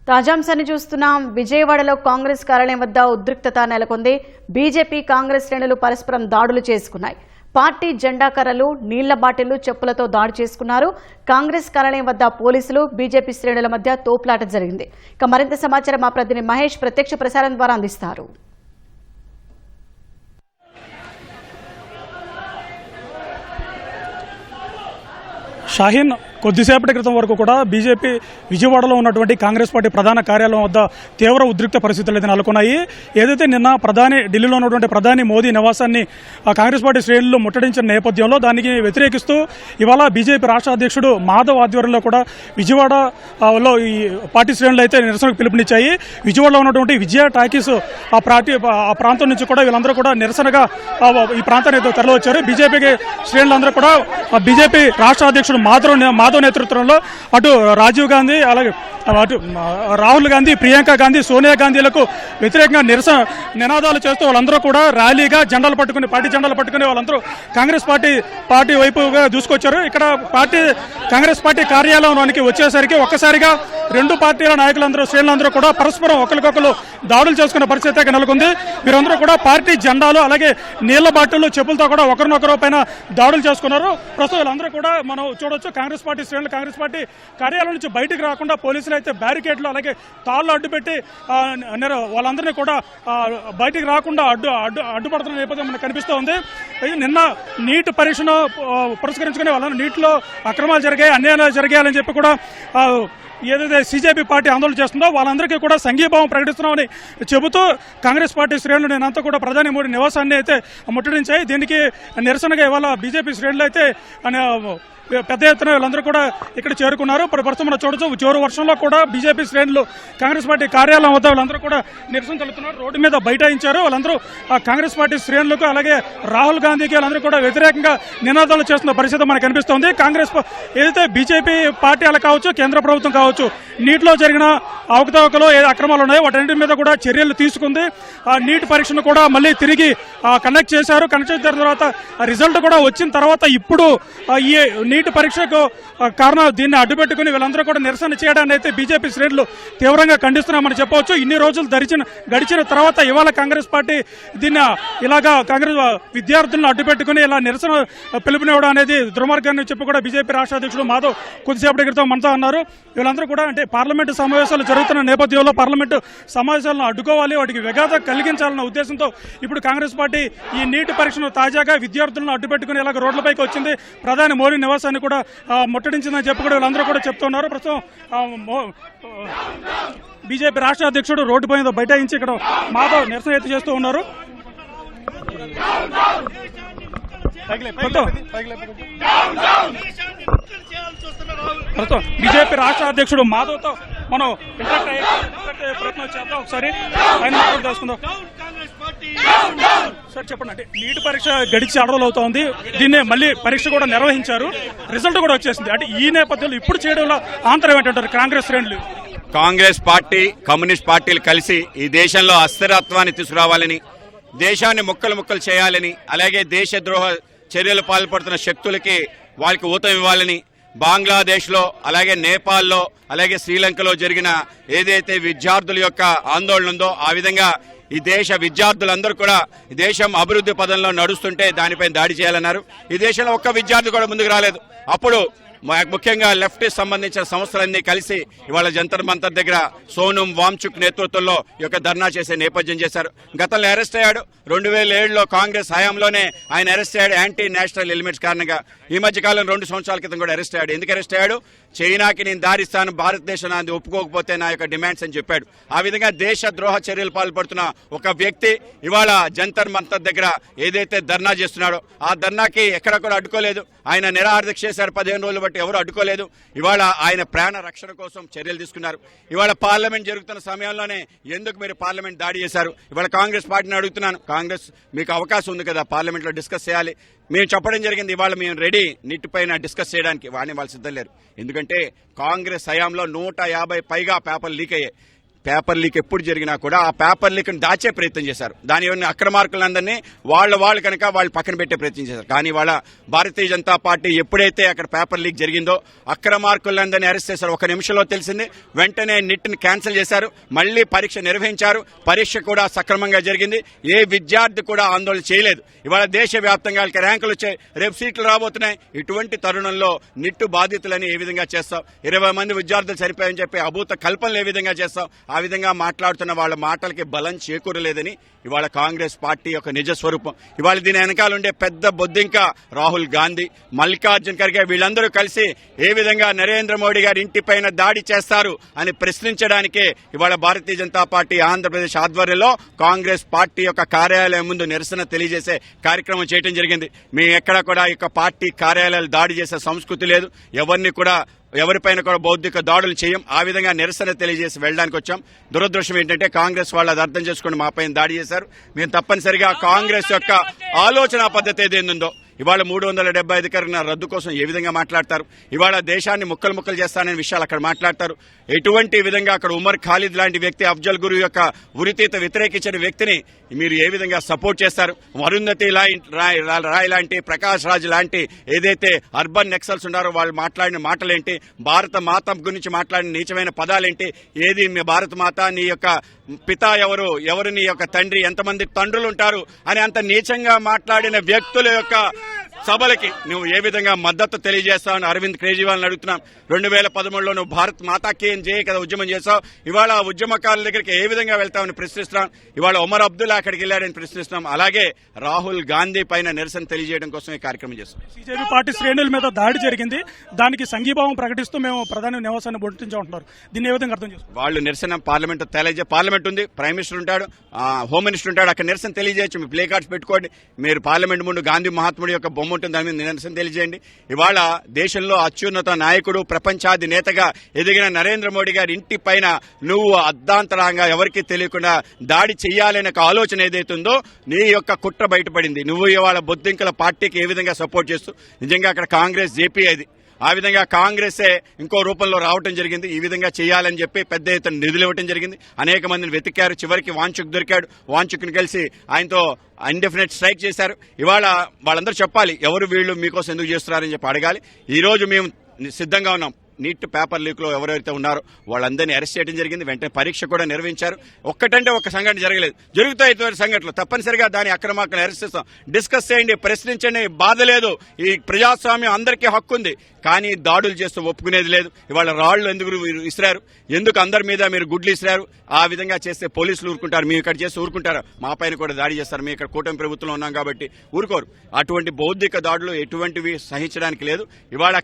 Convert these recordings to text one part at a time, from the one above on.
తాజాంశాన్ని చూస్తున్నాం. విజయవాడలో కాంగ్రెస్ కార్యాలయం వద్ద ఉద్రిక్తత నెలకొంది. బీజేపీ కాంగ్రెస్ శ్రేణులు పరస్పరం దాడులు చేసుకున్నాయి. పార్టీ జెండా కర్రలు, నీళ్ల బాటిళ్లు, చెప్పులతో దాడి చేసుకున్నారు. కాంగ్రెస్ కార్యాలయం వద్ద పోలీసులు, బీజేపీ శ్రేణుల మధ్య తోపులాట జరిగింది. ఇక మరింత సమాచారం మా ప్రతినిధి మహేష్ ప్రత్యక్ష ప్రసారం ద్వారా అందిస్తారు. షాహీన్, కొద్దిసేపటి క్రితం వరకు కూడా బీజేపీ విజయవాడలో ఉన్నటువంటి కాంగ్రెస్ పార్టీ ప్రధాన కార్యాలయం వద్ద తీవ్ర ఉద్రిక్త పరిస్థితులు అయితే నెలకొన్నాయి. ఏదైతే నిన్న ఢిల్లీలో ఉన్నటువంటి ప్రధాని మోదీ నివాసాన్ని కాంగ్రెస్ పార్టీ శ్రేణులు ముట్టడించిన నేపథ్యంలో దానికి వ్యతిరేకిస్తూ ఇవాళ బీజేపీ రాష్ట్ర అధ్యక్షుడు మాధవ్ ఆధ్వర్యంలో కూడా విజయవాడలో ఈ పార్టీ శ్రేణులు అయితే నిరసనకు పిలుపునిచ్చాయి. విజయవాడలో ఉన్నటువంటి విజయ టాకీస్ ఆ ప్రాంతం నుంచి కూడా వీళ్ళందరూ కూడా నిరసనగా ఈ ప్రాంతాన్ని అయితే తరలివచ్చారు. బీజేపీ శ్రేణులందరూ కూడా బీజేపీ రాష్ట్ర అధ్యక్షుడు మాధవ్ నేతృత్వంలో అటు రాజీవ్ గాంధీ, అలాగే అటు రాహుల్ గాంధీ, ప్రియాంక గాంధీ, సోనియా గాంధీలకు వ్యతిరేకంగా నిరసన నినాదాలు చేస్తూ వాళ్ళందరూ కూడా ర్యాలీగా పార్టీ జెండాలు పట్టుకుని వాళ్ళందరూ కాంగ్రెస్ పార్టీ వైపుగా దూసుకొచ్చారు. ఇక్కడ కాంగ్రెస్ పార్టీ కార్యాలయంలోనికి వచ్చేసరికి ఒక్కసారిగా రెండు పార్టీల నాయకులందరూ, శ్రేణులందరూ కూడా పరస్పరం ఒకరికొకరు దాడులు చేసుకున్న పరిస్థితి నెలకొంది. వీరందరూ కూడా పార్టీ జెండాలు, అలాగే నీళ్ల బాటిళ్లు, చెప్పులతో కూడా ఒకరినొకరు పైన దాడులు చేసుకున్నారు. ప్రస్తుతం వీళ్ళందరూ కూడా మనం చూడొచ్చు, కాంగ్రెస్ పార్టీ శ్రేణులు కాంగ్రెస్ పార్టీ కార్యాలయం నుంచి బయటకు రాకుండా పోలీసులు అయితే బ్యారికేడ్లు, అలాగే తాళ్లు అడ్డుపెట్టి వాళ్ళందరినీ కూడా బయటికి రాకుండా అడ్డుపడుతున్న నేపథ్యం మనకు కనిపిస్తోంది. నిన్న నీట్ పరీక్షను పురస్కరించుకుని వాళ్ళ నీటిలో అక్రమాలు జరిగాయి, అన్యాయాలు జరిగాయని చెప్పి కూడా ఏదైతే సీజేపీ పార్టీ ఆందోళన చేస్తుందో వాళ్ళందరికీ కూడా సంఘీభావం ప్రకటిస్తున్నామని చెబుతూ కాంగ్రెస్ పార్టీ శ్రేణులు నేనంతా కూడా ప్రధాని మోడీ నివాసాన్ని అయితే ముట్టడించాయి. దీనికి నిరసనగా ఇవాళ బీజేపీ శ్రేణులు అయితే పెద్ద ఎత్తున వీళ్ళందరూ కూడా ఇక్కడ చేరుకున్నారు. ప్రస్తుతం మనం చూడొచ్చు, జోరు వర్షంలో కూడా బీజేపీ శ్రేణులు కాంగ్రెస్ పార్టీ కార్యాలయం వద్ద వాళ్ళందరూ కూడా నిరసన తెలుపుతున్నారు. రోడ్డు మీద బైఠాయించారు. వాళ్ళందరూ కాంగ్రెస్ పార్టీ శ్రేణులకు, అలాగే రాహుల్ గాంధీకి వాళ్ళందరూ కూడా వ్యతిరేకంగా నినాదాలు చేస్తున్న పరిస్థితి మనకు కనిపిస్తోంది. ఏదైతే బీజేపీ పార్టీ అలా కావచ్చు, కేంద్ర ప్రభుత్వం కావచ్చు, నీటిలో జరిగిన అవకతవకలు ఏ అక్రమాలు ఉన్నాయో వాటన్నిటి మీద కూడా చర్యలు తీసుకుంది. నీటి పరీక్షను కూడా మళ్ళీ తిరిగి కండక్ట్ చేశారు. కండక్ట్ చేసిన తర్వాత రిజల్ట్ కూడా వచ్చిన తర్వాత ఇప్పుడు ఈ నీటి పరీక్షకు కారణం దీన్ని అడ్డుపెట్టుకుని వీళ్ళందరూ కూడా నిరసన చేయడాన్ని అయితే బీజేపీ శ్రేణులు తీవ్రంగా ఖండిస్తున్నామని చెప్పవచ్చు. ఇన్ని రోజులు గడిచిన తర్వాత ఇవాళ కాంగ్రెస్ పార్టీ దీన్ని ఇలాగా కాంగ్రెస్ విద్యార్థులను అడ్డుపెట్టుకుని ఇలా నిరసన పిలుపునివ్వడం అనేది దుర్మార్గాన్ని చెప్పి కూడా బీజేపీ రాష్ట్ర అధ్యక్షుడు మాధవ్ కొద్దిసేపటి క్రితం మనతో అన్నారు. వీళ్ళందరూ కూడా పార్లమెంటు సమావేశాలు జరుగుతున్న నేపథ్యంలో పార్లమెంటు సమావేశాలను అడ్డుకోవాలి, వాటికి విఘాతం కలిగించాలన్న ఉద్దేశంతో ఇప్పుడు కాంగ్రెస్ పార్టీ ఈ నీటి పరీక్షను తాజాగా విద్యార్థులను అడ్డుపెట్టుకుని ఇలాగ రోడ్లపైకి వచ్చింది. ప్రధాని మోడీ నివాసాన్ని కూడా ముట్టడించిందని చెప్పి కూడా వీళ్ళందరూ కూడా చెప్తున్నారు. ప్రస్తుతం బీజేపీ రాష్ట్ర అధ్యక్షుడు రోడ్డు పైన బైఠాయించి ఇక్కడ మాధవ్ నిరసన అయితే చేస్తూ ఉన్నారు. ప్రస్తుతం బీజేపీ రాష్ట్ర అధ్యక్షుడు మాధవ్తో మనం ఇంటరాక్ట్ అయ్యే ప్రయత్నం చేద్దాం. ఒకసారి ఆయన తెలుసుకుందాం. సార్ చెప్పండి, నీటి పరీక్ష గడిచి అడవులు అవుతోంది, దీన్నే మళ్ళీ పరీక్ష కూడా నిర్వహించారు, రిజల్ట్ కూడా వచ్చేసింది. అంటే ఈ నేపథ్యంలో ఇప్పుడు చేయడంలో ఆంతరం ఏంటంటారు కాంగ్రెస్ శ్రేణులు? కాంగ్రెస్ పార్టీ, కమ్యూనిస్ట్ పార్టీలు కలిసి ఈ దేశంలో అస్థిరత్వాన్ని తీసుకురావాలని, దేశాన్ని ముక్కలు చేయాలని, అలాగే దేశద్రోహ చర్యలు పాల్పడుతున్న శక్తులకి వాళ్ళకి ఊతం ఇవ్వాలని, బంగ్లాదేశ్లో, అలాగే నేపాల్లో, అలాగే శ్రీలంకలో జరిగిన ఏదైతే విద్యార్థుల యొక్క ఆందోళన ఉందో ఆ విధంగా ఈ దేశ విద్యార్థులందరూ కూడా ఈ దేశం అభివృద్ధి పదంలో నడుస్తుంటే దానిపై దాడి చేయాలన్నారు. ఈ దేశంలో ఒక్క విద్యార్థి కూడా ముందుకు రాలేదు. అప్పుడు ముఖ్యంగా లెఫ్ట్ సంబంధించిన సంస్థలన్నీ కలిసి ఇవాళ జంతర్ మంతర్ దగ్గర సోనం వాంగ్చుక్ నేతృత్వంలో ఈ యొక్క ధర్నా చేసే నేపథ్యం చేశారు. గతంలో అరెస్ట్ అయ్యాడు. 2007లో కాంగ్రెస్ హయాంలోనే ఆయన అరెస్ట్ అయ్యాడు యాంటీ నేషనల్ ఎలిమెంట్స్ కారణంగా. ఈ మధ్య కాలం 2 సంవత్సరాల క్రితం కూడా అరెస్ట్ అయ్యాడు. ఎందుకు అరెస్ట్ అయ్యాడు? చైనాకి నేను దారిస్తాను, భారతదేశం నాది ఒప్పుకోకపోతే నా యొక్క డిమాండ్స్ అని చెప్పాడు. ఆ విధంగా దేశ ద్రోహ చర్యలు పాల్పడుతున్న ఒక వ్యక్తి ఇవాళ జంతర్ మంతర్ దగ్గర ఏదైతే ధర్నా చేస్తున్నాడో ఆ ధర్నాకి ఎక్కడ కూడా అడ్డుకోలేదు. ఆయన నిరాహారదీక్ష చేశారు 15 రోజులు బట్టి, ఎవరు అడ్డుకోలేదు. ఇవాళ ఆయన ప్రాణ రక్షణ కోసం చర్యలు తీసుకున్నారు. ఇవాళ పార్లమెంట్ జరుగుతున్న సమయంలోనే ఎందుకు మీరు పార్లమెంట్ దాడి చేశారు? ఇవాళ కాంగ్రెస్ పార్టీని అడుగుతున్నాను, కాంగ్రెస్ మీకు అవకాశం ఉంది కదా పార్లమెంట్లో డిస్కస్ చేయాలి. మేము చెప్పడం జరిగింది, ఇవాళ మేము రెడీ నీటి పైన డిస్కస్ చేయడానికి. వాడిని వాళ్ళు సిద్ధం లేరు. ఎందుకంటే కాంగ్రెస్ హయాంలో 150 పైగా పేపర్లు లీక్ అయ్యాయి. పేపర్ లీక్ ఎప్పుడు జరిగినా కూడా ఆ పేపర్ లీక్ దాచే ప్రయత్నం చేశారు. దాని ఉన్న అక్రమార్కులందరినీ వాళ్ళు కనుక వాళ్ళు పక్కన పెట్టే ప్రయత్నం చేశారు. కానీ వాళ్ళ భారతీయ జనతా పార్టీ ఎప్పుడైతే అక్కడ పేపర్ లీక్ జరిగిందో అక్రమార్కులందరినీ అరెస్ట్ చేశారు. ఒక నిమిషంలో తెలిసింది. వెంటనే నిట్ని క్యాన్సిల్ చేశారు. మళ్లీ పరీక్ష నిర్వహించారు. పరీక్ష కూడా సక్రమంగా జరిగింది. ఏ విద్యార్థి కూడా ఆందోళన చేయలేదు. ఇవాళ దేశవ్యాప్తంగా ర్యాంకులు వచ్చాయి. రేపు సీట్లు రాబోతున్నాయి. ఇటువంటి తరుణంలో నిట్టు బాధితులని ఏ విధంగా చేస్తాం? 20 మంది విద్యార్థులు సరిపోయని చెప్పి అభూత కల్పనలు ఏ విధంగా చేస్తాం? ఆ విధంగా మాట్లాడుతున్న వాళ్ళ మాటలకి బలం చేకూరలేదని ఇవాళ కాంగ్రెస్ పార్టీ యొక్క నిజ స్వరూపం. ఇవాళ దీని వెనకాల ఉండే పెద్ద బొద్దింక రాహుల్ గాంధీ, మల్లికార్జున్ ఖర్గే వీళ్ళందరూ కలిసి ఏ విధంగా నరేంద్ర మోడీ గారి ఇంటిపైన దాడి చేస్తారు అని ప్రశ్నించడానికే ఇవాళ భారతీయ జనతా పార్టీ ఆంధ్రప్రదేశ్ ఆధ్వర్యంలో కాంగ్రెస్ పార్టీ యొక్క కార్యాలయం ముందు నిరసన తెలియజేసే కార్యక్రమం చేయడం జరిగింది. మేము ఎక్కడా కూడా ఈ పార్టీ కార్యాలయాలు దాడి చేసే సంస్కృతి లేదు. ఎవరిపైన కూడా బౌద్ధిక దాడులు చేయం. ఆ విధంగా నిరసన తెలియజేసి వెళ్ళడానికి వచ్చాం. దురదృష్టం ఏంటంటే కాంగ్రెస్ వాళ్ళు అది అర్థం చేసుకుని మా పైన దాడి చేశారు. మేము తప్పనిసరిగా కాంగ్రెస్ యొక్క ఆలోచన పద్ధతి ఏదేందో ఇవాళ 370 అధికారుల రద్దు కోసం ఏ విధంగా మాట్లాడతారు? ఇవాళ దేశాన్ని ముక్కలు చేస్తాననే విషయాలు అక్కడ మాట్లాడతారు. ఎటువంటి విధంగా అక్కడ ఉమర్ ఖాలిద్ లాంటి వ్యక్తి, అఫ్జల్ గురు యొక్క ఉరితీత వ్యతిరేకించిన వ్యక్తిని మీరు ఏ విధంగా సపోర్ట్ చేస్తారు? అరుంధతి రాయ్ లాంటి, ప్రకాష్ రాజ్ లాంటి ఏదైతే అర్బన్ నెక్సల్స్ ఉన్నారో వాళ్ళు మాట్లాడిన మాటలేంటి? భారత మాత గురించి మాట్లాడిన నీచమైన పదాలేంటి? ఏది మీ భారత మాత, నీ యొక్క పిత ఎవరు నీ యొక్క తండ్రి, ఎంతమంది తండ్రులు ఉంటారు అని అంత నీచంగా మాట్లాడిన వ్యక్తుల యొక్క సభలకి నువ్వు ఏ విధంగా మద్దతు తెలియజేస్తావని అరవింద్ కేజ్రీవాల్ని అడుగుతున్నాం. 2013లో నువ్వు భారత్ మాతాకి ఏం చేయ కదా ఉద్యమం చేస్తావు. ఇవాళ ఆ ఉద్యమకారుల దగ్గరికి ఏ విధంగా వెళ్తామని ప్రశ్నిస్తున్నాం. ఇవాళ ఉమర్ అబ్దుల్లా అక్కడికి వెళ్ళాడని ప్రశ్నిస్తున్నాం. అలాగే రాహుల్ గాంధీ పైన నిరసన తెలియజేయడం కోసం ఈ కార్యక్రమం చేస్తాం. బీజేపీ పార్టీ శ్రేణుల మీద దాడి జరిగింది. దానికి సంఘీభావం ప్రకటిస్తూ మేము ప్రధాని నివాసాన్ని బొట్టించుకుంటున్నారు. దీన్ని ఏ విధంగా అర్థం చేసుకోవాలి? వాళ్ళు నిరసన పార్లమెంట్ ఉంది, ప్రైమ్ మినిస్టర్ ఉంటాడు, హోమ్ మినిస్టర్ ఉంటాడు. అక్కడ నిరసన తెలియజేయచ్చు. మీ ప్లే కార్డ్స్ పెట్టుకోండి. మీరు పార్లమెంట్ ముందు గాంధీ మహాత్ముడి యొక్క బొమ్మ ఉంటుంది, దాని మీద నిరసన తెలియజేయండి. ఇవాళ దేశంలో అత్యున్నత నాయకుడు, ప్రపంచాధినేతగా ఎదిగిన నరేంద్ర మోడీ గారి ఇంటి పైన నువ్వు అర్ధాంతరంగా ఎవరికీ తెలియకుండా దాడి చెయ్యాలనే ఒక ఆలోచన ఏదైతుందో నీ యొక్క కుట్ర బయటపడింది. నువ్వు ఇవాళ బొద్దింకల పార్టీకి ఏ విధంగా సపోర్ట్ చేస్తూ నిజంగా అక్కడ కాంగ్రెస్ జేపీ అది ఆ విధంగా కాంగ్రెసే ఇంకో రూపంలో రావటం జరిగింది. ఈ విధంగా చేయాలని చెప్పి పెద్ద ఎత్తున నిధులు ఇవ్వటం జరిగింది. అనేక మందిని వెతికారు. చివరికి వాంచుక్ దొరికాడు. వాంచుక్ని కలిసి ఆయనతో ఇండెఫినెట్ స్ట్రైక్ చేశారు. ఇవాళ వాళ్ళందరూ చెప్పాలి ఎవరు వీళ్ళు మీకోసం ఎందుకు చేస్తున్నారని చెప్పి అడగాలి. ఈ రోజు మేము సిద్ధంగా ఉన్నాం. నీట్ పేపర్ లీక్ లో ఎవరైతే ఉన్నారో వాళ్ళందరినీ అరెస్ట్ చేయడం జరిగింది. వెంటనే పరీక్ష కూడా నిర్వహించారు. ఒక్కటంటే ఒక్క సంఘటన జరగలేదు. జరుగుతాయి ఇటువంటి సంఘటనలు. తప్పనిసరిగా దాని అక్రమాలను అరెస్ట్ చేస్తాం. డిస్కస్ చేయండి, ప్రశ్నించండి, బాధ లేదు. ఈ ప్రజాస్వామ్యం అందరికీ హక్కు ఉంది. కానీ దాడులు చేస్తూ ఒప్పుకునేది లేదు. ఇవాళ రాళ్లు ఎందుకు ఇసిరారు? ఎందుకు అందరి మీద మీరు గుడ్లు ఇసిరారు? ఆ విధంగా చేస్తే పోలీసులు ఊరుకుంటారు. మేము ఇక్కడ చేస్తే ఊరుకుంటారు? మా పైన కూడా దాడి చేస్తారు. మేము ఇక్కడ కూటమి ప్రభుత్వంలో ఉన్నాం కాబట్టి ఊరుకోరు. అటువంటి బౌద్ధిక దాడులు ఎటువంటివి సహించడానికి లేదు. ఇవాళ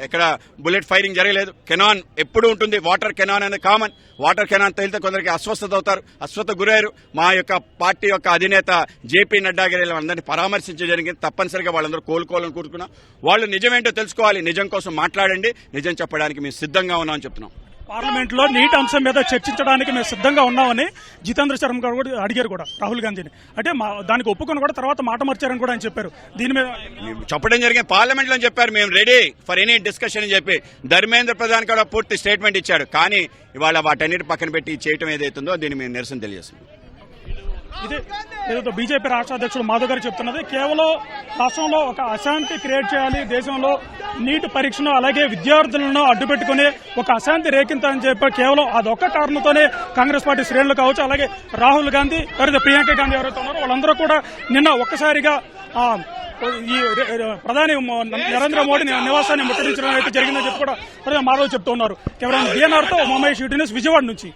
ఎక్కడ బుల్లెట్ ఫైరింగ్ జరగలేదు. కెనాన్ ఎప్పుడు ఉంటుంది. వాటర్ కెనాన్ అనేది కామన్. వాటర్ కెనాన్ తగిలితే కొందరికి అస్వస్థత అవుతారు, అస్వస్థ గురయ్యారు. మా యొక్క పార్టీ యొక్క అధినేత జేపీ నడ్డా గారి అందరినీ పరామర్శించడం జరిగింది. తప్పనిసరిగా వాళ్ళందరూ కోలుకోవాలని కోరుకున్నాం. వాళ్ళు నిజమేంటో తెలుసుకోవాలి. నిజం కోసం మాట్లాడండి. నిజం చెప్పడానికి మేము సిద్ధంగా ఉన్నామని చెప్తున్నాం. పార్లమెంట్ లో నీట్ అంశం మీద చర్చించడానికి మేము సిద్ధంగా ఉన్నామని జితేంద్ర శర్మ గారు కూడా అడిగారు కూడా రాహుల్ గాంధీని. అంటే దానికి ఒప్పుకొని కూడా తర్వాత మాట మార్చారని కూడా ఆయన చెప్పారు. దీని మీద చెప్పడం జరిగింది. పార్లమెంట్ లో చెప్పారు మేము రెడీ ఫర్ ఎనీ డిస్కషన్ అని చెప్పి. ధర్మేంద్ర ప్రధాన్ కూడా పూర్తి స్టేట్మెంట్ ఇచ్చాడు. కానీ ఇవాళ వాటన్నిటి పక్కన పెట్టి చేయటం ఏదైతుందో దీన్ని మేము నిరసన తెలియజేస్తున్నాం. ఇదే ఏదో బీజేపీ రాష్ట్ర అధ్యక్షుడు మాధవ్ గారు చెప్తున్నది. కేవలం రాష్ట్రంలో ఒక అశాంతి క్రియేట్ చేయాలి, దేశంలో నీట్ పరీక్షను అలాగే విద్యార్థులను అడ్డుపెట్టుకుని ఒక అశాంతి రేకింతాలని చెప్పి కేవలం అదొక్క కారణంతోనే కాంగ్రెస్ పార్టీ శ్రేణులు కావచ్చు, అలాగే రాహుల్ గాంధీ ఎవరైతే ప్రియాంక గాంధీ ఎవరైతే ఉన్నారో వాళ్ళందరూ కూడా నిన్న ఒక్కసారిగా ఈ ప్రధాని నరేంద్ర మోడీ నివాసాన్ని ముట్టడించడం అయితే జరిగిందని చెప్పి కూడా మాధవ్ చెప్తూ ఉన్నారు. కేవలం డిఎన్ఆర్ తో మహేష్ న్యూస్ విజయవాడ నుంచి.